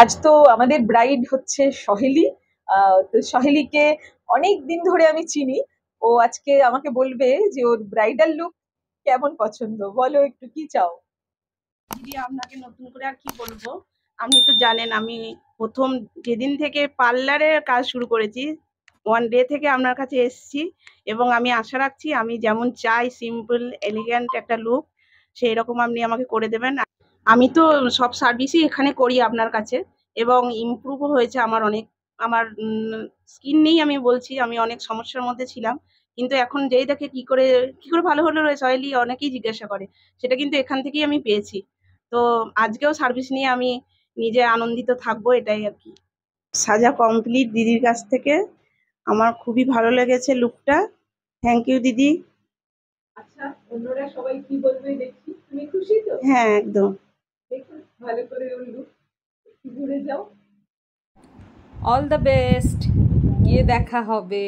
আজ তো আমাদের ব্রাইড হচ্ছে সহেলি। তো সহেলিকে অনেক দিন ধরে আমি চিনি। ও আজকে আমাকে বলবে যে ওর ব্রাইডাল লুক কেমন পছন্দ, বলো একটু কি চাও। দিদি, আপনাকে নতুন করে আর কি বলবো। আপনি তো জানেন আমি প্রথম যেদিন থেকে পার্লারের কাজ শুরু করেছি, ওয়ান ডে থেকে আপনার কাছে এসেছি। এবং আমি আশা রাখছি আমি যেমন চাই সিম্পল এলিগ্যান্ট একটা লুক, সেই রকম আপনি আমাকে করে দেবেন। আমি তো সব সার্ভিসই এখানে করি আপনার কাছে, এবং ইমপ্রুভও হয়েছে আমার অনেক। আমার স্কিন নেই, আমি বলছি আমি অনেক সমস্যার মধ্যে ছিলাম, কিন্তু এখন যেই দেখে কি করে ভালো হলো রে সয়েলি, অনেকেই জিজ্ঞাসা করে। সেটা কিন্তু এখান থেকেই আমি পেয়েছি। তো আজকেও সার্ভিস নিয়ে আমি নিজে আনন্দিত থাকবো, এটাই আর কি। সাজা কমপ্লিট দিদির কাছ থেকে। আমার খুবই ভালো লেগেছে লুকটা। থ্যাংক ইউ দিদি। আচ্ছা, অন্যরা সবাই কি বলবে দেখি, তুমি খুশি তো? হ্যাঁ, একদম। দেখো ভালো করে ওর লুক ঘুরে যাও। অল দ্য বেস্ট, গিয়ে দেখা হবে।